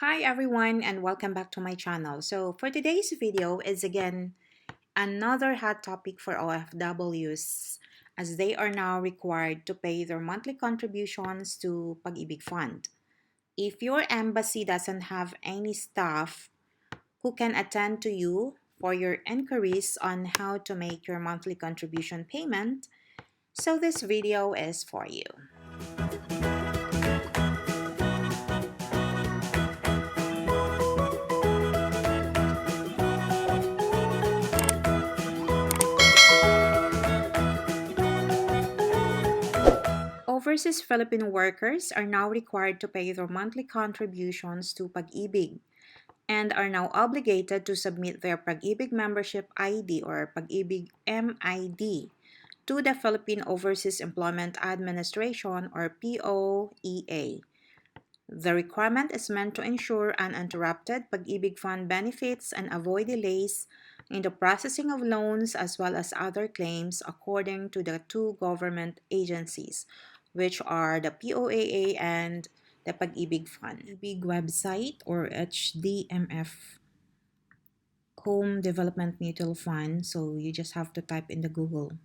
Hi everyone and welcome back to my channel. So for today's video is again another hot topic for OFWs as they are now required to pay their monthly contributions to Pag Ibig Fund. If your embassy doesn't have any staff who can attend to you for your inquiries on how to make your monthly contribution payment, so this video is for you. Overseas Filipino workers are now required to pay their monthly contributions to Pag Ibig and are now obligated to submit their Pag Ibig membership ID or Pag Ibig MID to the Philippine Overseas Employment Administration or POEA. The requirement is meant to ensure uninterrupted Pag Ibig Fund benefits and avoid delays in the processing of loans as well as other claims according to the two government agencies, which are the POAA and the Pag Ibig Fund. Ibig website or HDMF Home Development Mutual Fund. So you just have to type in the Google.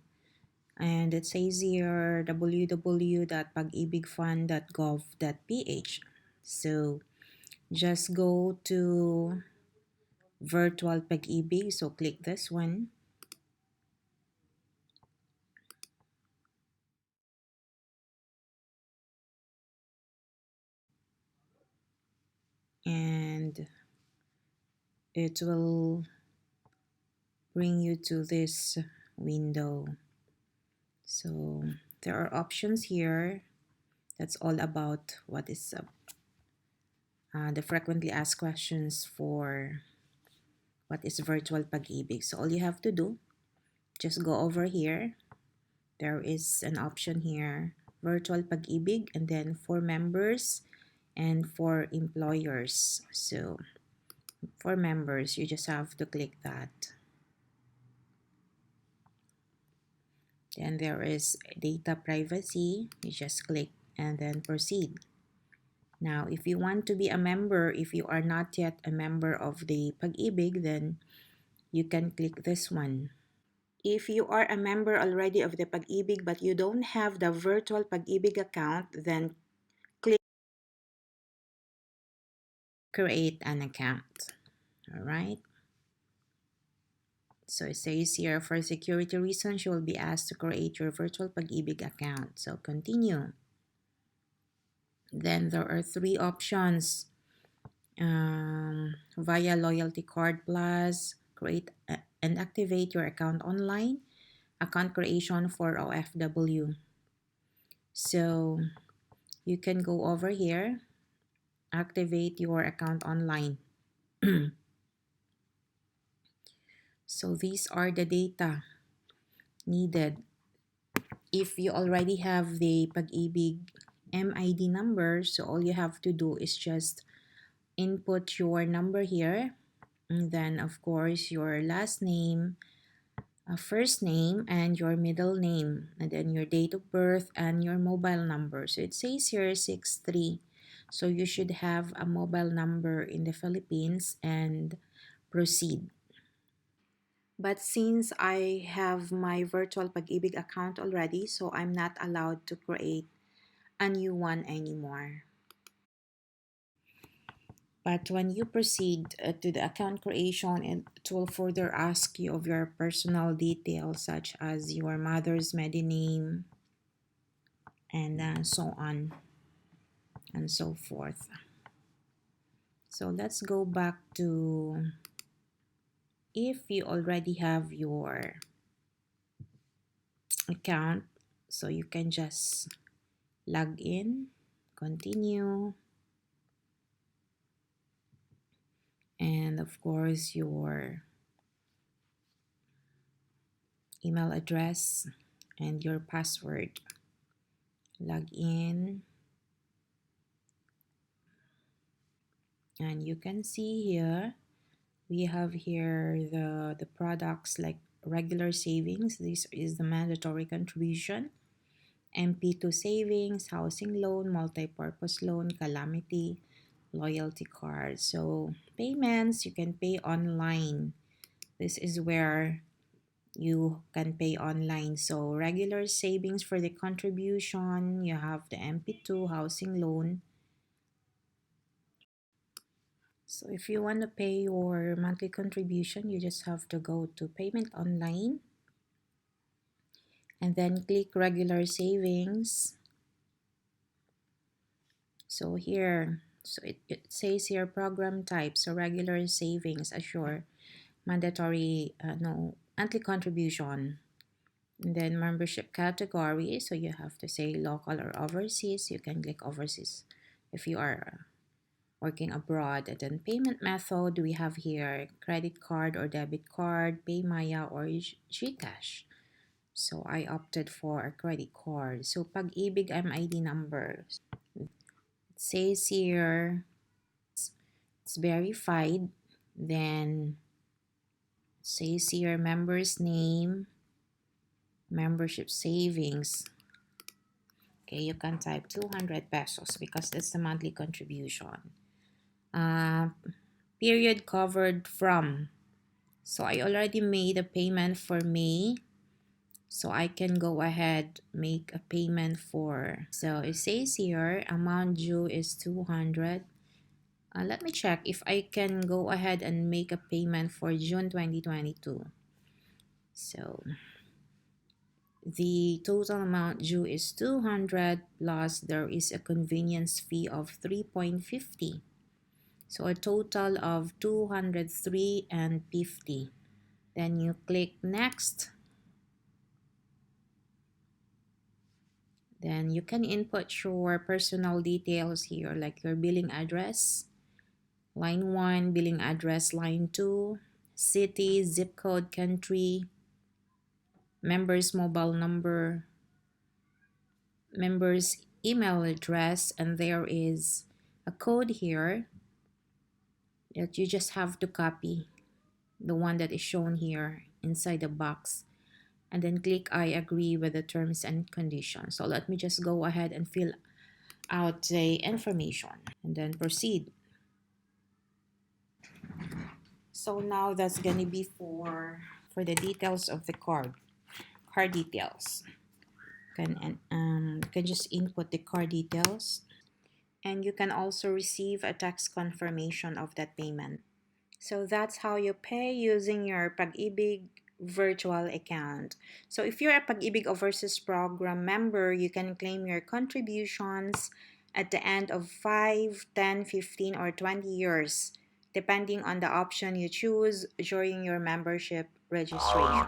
And it says here www.pagibigfund.gov.ph. So just go to virtual Pag-ibig. So click this one. And it will bring you to this window. So there are options here. That's all about what is the frequently asked questions for what is virtual Pag-ibig. So all you have to do, just go over here. There is an option here, virtual Pag-ibig, and then for members and for employers. So for members, you just have to click that. Then there is data privacy. You just click and then proceed. Now, if you want to be a member, if you are not yet a member of the Pag Ibig, then you can click this one. If you are a member already of the Pag Ibig but you don't have the virtual Pag Ibig account, then click create an account. All right. So it says here, for security reasons, you will be asked to create your virtual Pag Ibig account. So continue. Then there are three options. Via Loyalty Card Plus, create and activate your account online, account creation for OFW. So you can go over here, activate your account online. So these are the data needed. If you already have the Pag-ibig MID number, so all you have to do is just input your number here, and then of course your last name, first name, and your middle name, and then your date of birth and your mobile number. So it says here 63. So you should have a mobile number in the Philippines and proceed. But since I have my virtual Pag-ibig account already, so I'm not allowed to create a new one anymore. But when you proceed to the account creation, it will further ask you of your personal details such as your mother's maiden name and so on and so forth. So let's go back to if you already have your account, so you can just log in, continue, and of course your email address and your password. Log in, and you can see here we have here the products like regular savings. This is the mandatory contribution, MP2 savings, housing loan, multi-purpose loan, calamity, loyalty card. So payments, you can pay online. This is where you can pay online. So regular savings for the contribution, you have the MP2 housing loan. So if you want to pay your monthly contribution, you just have to go to payment online and then click regular savings. So here, it says here program type. So regular savings, assure, mandatory, no, monthly contribution. And then membership category. So you have to say local or overseas. You can click overseas if you are working abroad. And then payment method, we have here credit card or debit card, PayMaya or GCash. So I opted for a credit card. So Pag Ibig MID number. It says here it's verified. Then it says here member's name, membership savings. Okay, you can type 200 pesos because that's the monthly contribution. Period covered from. So I already made a payment for May. So I can go ahead make a payment for. So it says here amount due is 200. Let me check if I can go ahead and make a payment for June 2022. So the total amount due is 200 plus there is a convenience fee of 3.50. So a total of 203 and 50. Then you click next. Then you can input your personal details here like your billing address, line 1, billing address, line 2, city, zip code, country, member's mobile number, member's email address, and there is a code here that you just have to copy, the one that is shown here inside the box, and then click I agree with the terms and conditions. So let me just go ahead and fill out the information and then proceed. So now that's gonna be for the details of the card details. You can just input the card details, and you can also receive a text confirmation of that payment. So that's how you pay using your Pag Ibig virtual account. So if you're a Pag Ibig Overseas Program member, you can claim your contributions at the end of 5, 10, 15, or 20 years, depending on the option you choose during your membership registration.